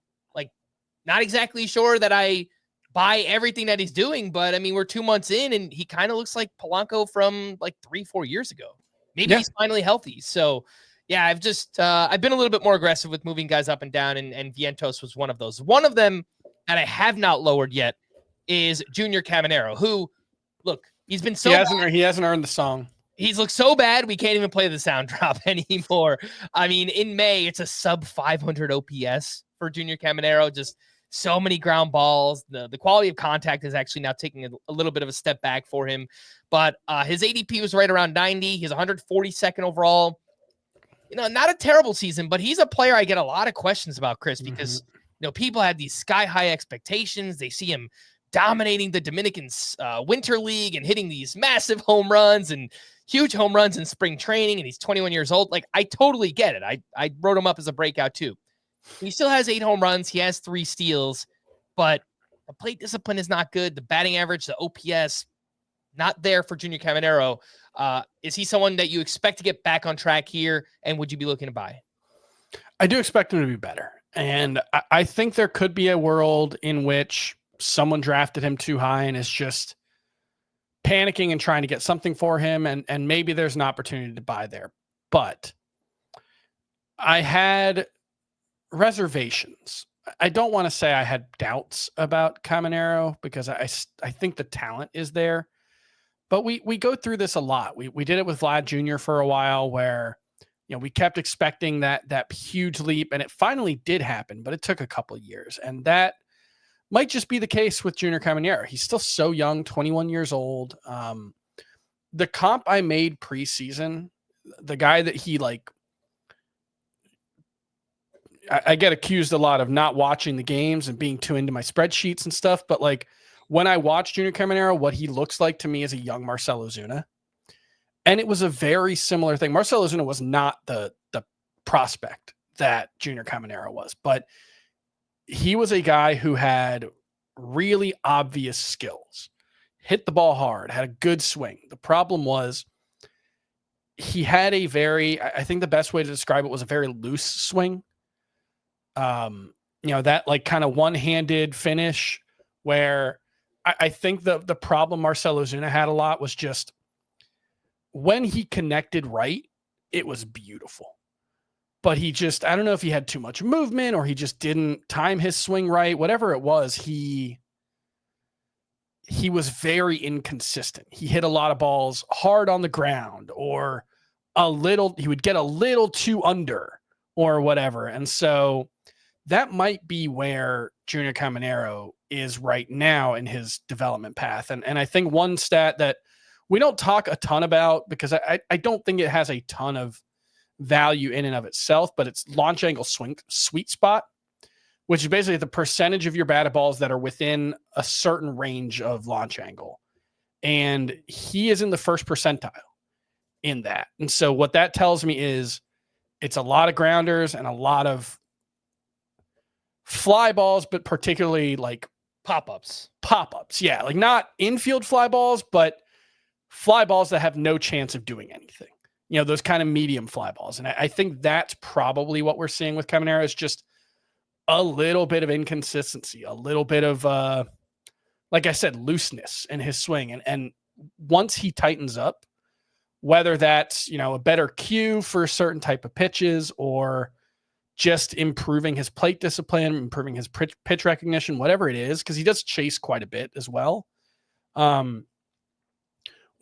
not exactly sure that I buy everything that he's doing, but we're 2 months in, and he kind of looks like Polanco from 3-4 years ago. Maybe he's finally healthy. So, yeah, I've been a little bit more aggressive with moving guys up and down, and Vientos was one of those. One of them that I have not lowered yet is Junior Caminero, who, look, he's been so he hasn't earned the song. He's looked so bad, we can't even play the sound drop anymore. In May, it's a sub 500 OPS for Junior Caminero. Just so many ground balls. The quality of contact is actually now taking a little bit of a step back for him. But his ADP was right around 90. He's 142nd overall. Not a terrible season, but he's a player I get a lot of questions about, Chris, because people have these sky-high expectations. They see him dominating the Dominican Winter League and hitting these massive home runs and huge home runs in spring training, and he's 21 years old. I totally get it. I wrote him up as a breakout too. He still has 8 home runs. He has 3 steals, but the plate discipline is not good. The batting average, the OPS, not there for Junior Caminero. Is he someone that you expect to get back on track here, and would you be looking to buy? I do expect him to be better. And I think there could be a world in which someone drafted him too high and is just panicking and trying to get something for him. And maybe there's an opportunity to buy there. But I had reservations. I don't want to say I had doubts about Caminero, because I think the talent is there. But we go through this a lot. We did it with Vlad Jr. for a while, where we kept expecting that huge leap, and it finally did happen, but it took a couple of years. And that might just be the case with Junior Caminero. He's still so young, 21 years old. The comp I made preseason, the guy that he I get accused a lot of not watching the games and being too into my spreadsheets and stuff, but when I watched Junior Caminero, what he looks like to me is a young Marcell Ozuna. And it was a very similar thing. Marcell Ozuna was not the prospect that Junior Caminero was, but he was a guy who had really obvious skills, hit the ball hard, had a good swing. The problem was he had a very, I think the best way to describe it was a very loose swing. That like kind of one-handed finish where I think the problem Marcell Ozuna had a lot was just when he connected right, it was beautiful. But he just, I don't know if he had too much movement or he just didn't time his swing right. Whatever it was, he was very inconsistent. He hit a lot of balls hard on the ground or he would get a little too under or whatever. And so that might be where Junior Caminero is right now in his development path. And I think one stat that we don't talk a ton about because I don't think it has a ton of value in and of itself, but it's launch angle swing sweet spot, which is basically the percentage of your batted balls that are within a certain range of launch angle. And he is in the first percentile in that. And so what that tells me is it's a lot of grounders and a lot of fly balls, but particularly like Pop-ups. Yeah. Like not infield fly balls, but fly balls that have no chance of doing anything. Those kind of medium fly balls. And I think that's probably what we're seeing with Caminero is just a little bit of inconsistency, a little bit of, like I said, looseness in his swing. And once he tightens up, whether that's, a better cue for a certain type of pitches or just improving his plate discipline, improving his pitch recognition, whatever it is, because he does chase quite a bit as well.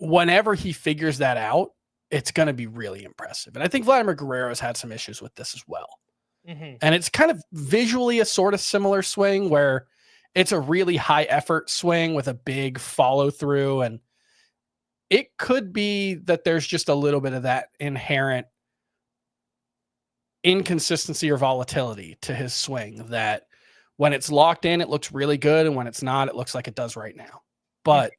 Whenever he figures that out, it's going to be really impressive. And I think Vladimir Guerrero has had some issues with this as well. Mm-hmm. And it's kind of visually a sort of similar swing where it's a really high effort swing with a big follow through. And it could be that there's just a little bit of that inherent inconsistency or volatility to his swing that when it's locked in, it looks really good. And when it's not, it looks like it does right now. But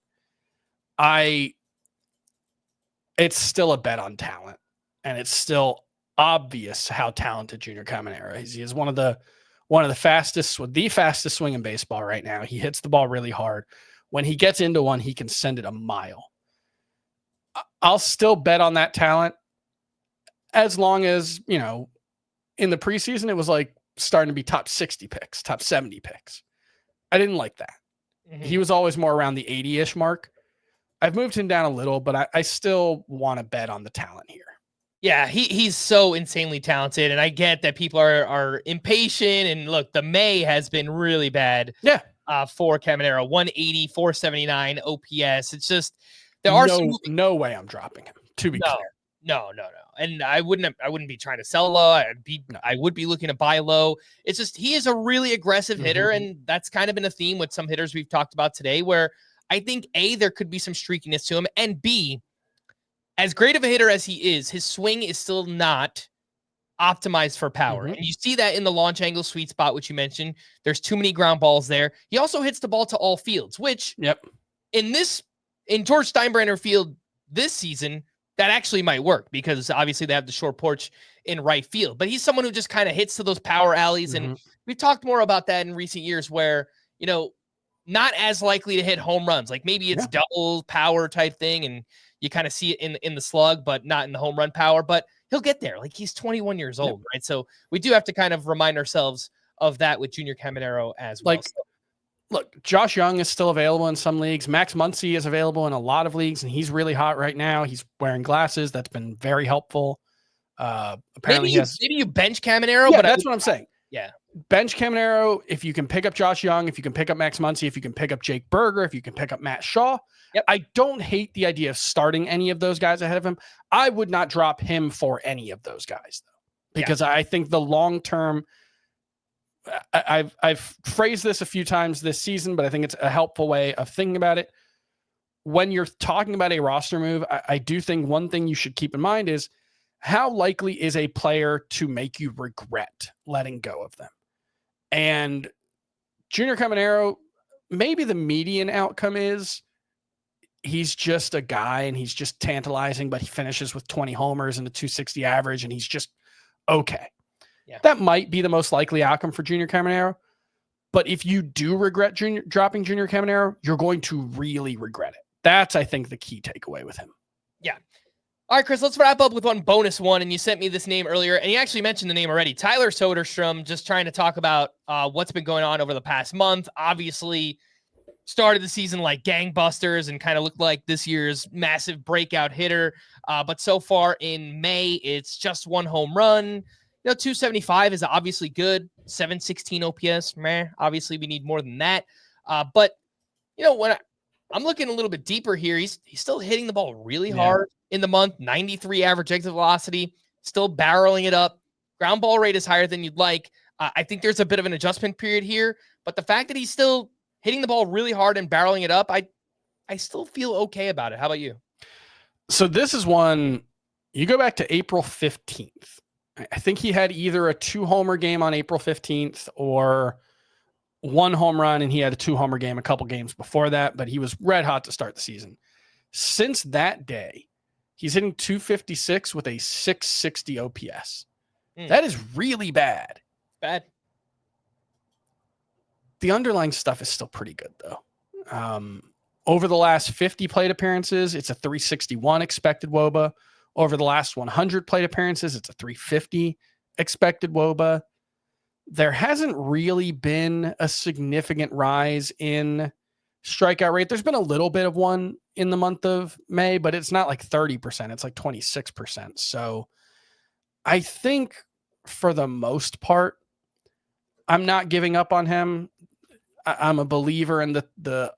it's still a bet on talent, and it's still obvious how talented Junior Caminero is. He is one of the fastest swing in baseball right now. He hits the ball really hard. When he gets into one, he can send it a mile. I'll still bet on that talent as long as, in the preseason, it was like starting to be top 60 picks, top 70 picks. I didn't like that. Mm-hmm. He was always more around the 80-ish mark. I've moved him down a little, but I still want to bet on the talent here. Yeah, he's so insanely talented, and I get that people are impatient. And look, the May has been really bad. Yeah, for Caminero, 180, 479 OPS. It's just there are no way I'm dropping him. To be clear, no. And I wouldn't be trying to sell low. I would be looking to buy low. It's just he is a really aggressive hitter, and that's kind of been a theme with some hitters we've talked about today, where I think A, there could be some streakiness to him, and B, as great of a hitter as he is, his swing is still not optimized for power. And you see that in the launch angle sweet spot, which you mentioned. There's too many ground balls there. He also hits the ball to all fields, which in George Steinbrenner Field this season, that actually might work because obviously they have the short porch in right field. But he's someone who just kind of hits to those power alleys. And we've talked more about that in recent years where, not as likely to hit home runs. Like maybe it's double power type thing, and you kind of see it in the slug, but not in the home run power. But he'll get there. Like he's 21 years old, right? So we do have to kind of remind ourselves of that with Junior Caminero as well. Look, Josh Young is still available in some leagues. Max Muncy is available in a lot of leagues, and he's really hot right now. He's wearing glasses. That's been very helpful. Apparently, maybe you bench Caminero, but that's what I'm saying. Yeah. Bench Caminero, if you can pick up Josh Young, if you can pick up Max Muncy, if you can pick up Jake Berger, if you can pick up Matt Shaw. I don't hate the idea of starting any of those guys ahead of him. I would not drop him for any of those guys, though, because I think the long-term, I've phrased this a few times this season, but I think it's a helpful way of thinking about it. When you're talking about a roster move, I do think one thing you should keep in mind is how likely is a player to make you regret letting go of them? And Junior Caminero, maybe the median outcome is he's just a guy and he's just tantalizing, but he finishes with 20 homers and a 260 average, and he's just okay. Yeah. That might be the most likely outcome for Junior Caminero. But if you do regret dropping Junior Caminero, you're going to really regret it. That's, I think, the key takeaway with him. Yeah. All right, Chris, let's wrap up with one bonus one. And you sent me this name earlier, and you actually mentioned the name already. Tyler Soderstrom, just trying to talk about what's been going on over the past month. Obviously, started the season like gangbusters and kind of looked like this year's massive breakout hitter. But so far in May, it's just 1 home run. 275 is obviously good. 716 OPS, obviously we need more than that. But when I'm looking a little bit deeper here, he's still hitting the ball really hard in the month. 93 average exit velocity, still barreling it up. Ground ball rate is higher than you'd like. I think there's a bit of an adjustment period here, but the fact that he's still hitting the ball really hard and barreling it up, I still feel okay about it. How about you? So this is one, you go back to April 15th. I think he had either a 2-homer game on April 15th or 1 home run, and he had a 2-homer game a couple games before that, but he was red hot to start the season. Since that day, he's hitting 256 with a 660 OPS. That is really bad. Bad. The underlying stuff is still pretty good, though. Over the last 50 plate appearances, it's a 361 expected WOBA. Over the last 100 plate appearances, it's a 350 expected WOBA. There hasn't really been a significant rise in strikeout rate. There's been a little bit of one in the month of May, but it's not like 30%. It's like 26%. So I think for the most part, I'm not giving up on him. I'm a believer in the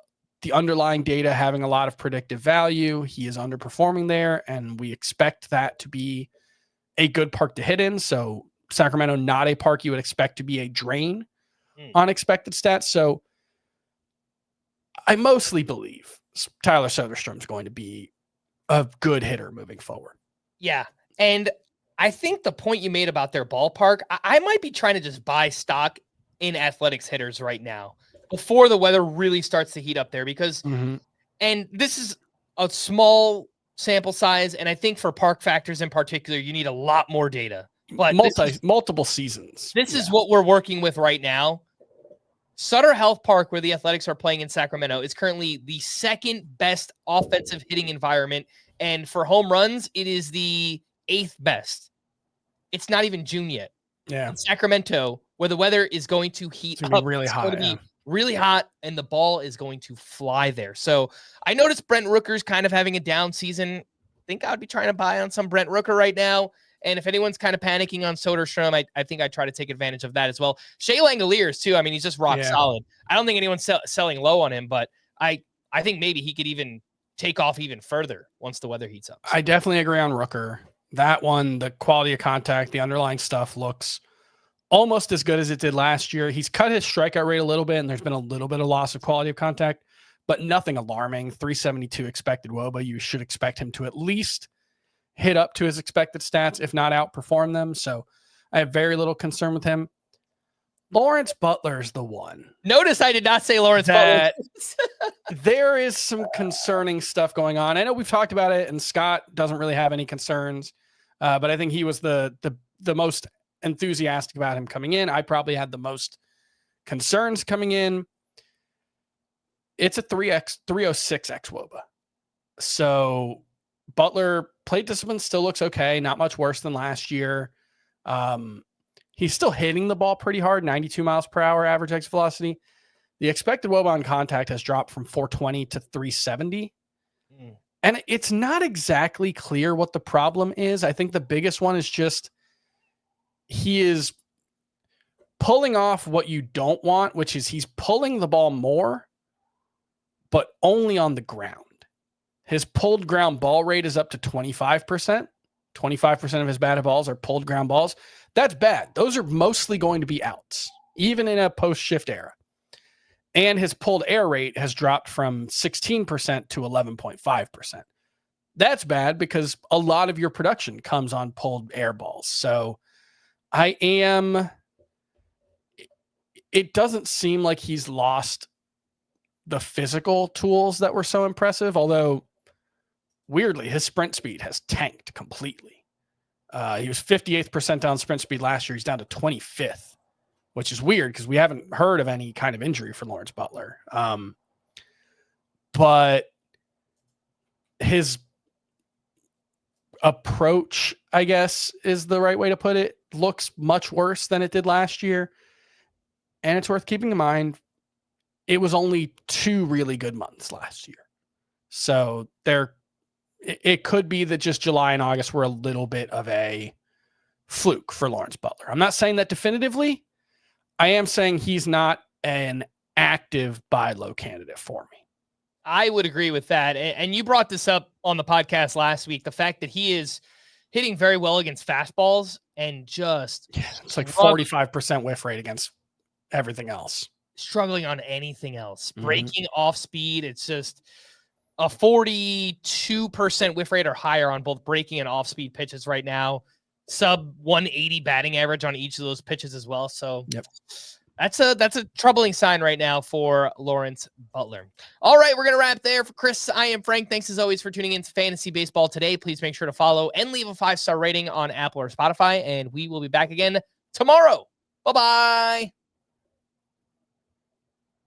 underlying data having a lot of predictive value. He is underperforming there, and we expect that to be a good park to hit in. So Sacramento, not a park you would expect to be a drain on expected stats. So I mostly believe Tyler Soderstrom is going to be a good hitter moving forward. Yeah. And I think the point you made about their ballpark, I might be trying to just buy stock in Athletics hitters right now before the weather really starts to heat up there, because, and this is a small sample size. And I think for park factors in particular, you need a lot more data, but multiple seasons. This is what we're working with right now. Sutter Health Park, where the Athletics are playing in Sacramento, is currently the second best offensive hitting environment. And for home runs, it is the 8th best. It's not even June yet. Yeah. In Sacramento, where the weather is going to heat up. Really it's hot. going to be really hot, and the ball is going to fly there. So I noticed Brent Rooker's kind of having a down season. I think I would be trying to buy on some Brent Rooker right now. And if anyone's kind of panicking on Soderstrom, I think I'd try to take advantage of that as well. Shea Langoliers, too. I mean, he's just rock solid. I don't think anyone's selling low on him, but I think maybe he could even take off even further once the weather heats up. I definitely agree on Rooker. That one, the quality of contact, the underlying stuff looks almost as good as it did last year. He's cut his strikeout rate a little bit, and there's been a little bit of loss of quality of contact, but nothing alarming. 372 expected WOBA. You should expect him to at least hit up to his expected stats, if not outperform them. So I have very little concern with him. Lawrence Butler's the one. Notice I did not say Lawrence Butler. There is some concerning stuff going on. I know we've talked about it, and Scott doesn't really have any concerns, but I think he was the most enthusiastic about him coming in. I probably had the most concerns coming in. It's a 306x WOBA. So Butler plate discipline still looks okay. Not much worse than last year. He's still hitting the ball pretty hard, 92 miles per hour average exit velocity. The expected WOBA on contact has dropped from 420 to 370. And it's not exactly clear what the problem is. I think the biggest one is just he is pulling off what you don't want, which is he's pulling the ball more, but only on the ground. His pulled ground ball rate is up to 25%. 25% of his batted balls are pulled ground balls. That's bad. Those are mostly going to be outs, even in a post-shift era. And his pulled air rate has dropped from 16% to 11.5%. That's bad because a lot of your production comes on pulled air balls. So it doesn't seem like he's lost the physical tools that were so impressive, although weirdly, his sprint speed has tanked completely. He was 58th percentile sprint speed last year. He's down to 25th, which is weird because we haven't heard of any kind of injury for Lawrence Butler. But his approach, I guess, is the right way to put it, looks much worse than it did last year. And it's worth keeping in mind, it was only 2 really good months last year. So it could be that just July and August were a little bit of a fluke for Lawrence Butler. I'm not saying that definitively. I am saying he's not an active buy low candidate for me. I would agree with that. And you brought this up on the podcast last week, the fact that he is hitting very well against fastballs and just it's like 45% whiff rate against everything else. Struggling on anything else. Breaking off speed. It's just a 42% whiff rate or higher on both breaking and off speed pitches right now. Sub 180 batting average on each of those pitches as well. So that's a troubling sign right now for Lawrence Butler. All right, we're going to wrap there. For Chris, I am Frank. Thanks as always for tuning in to Fantasy Baseball today. Please make sure to follow and leave a 5-star rating on Apple or Spotify, and we will be back again tomorrow. Bye-bye.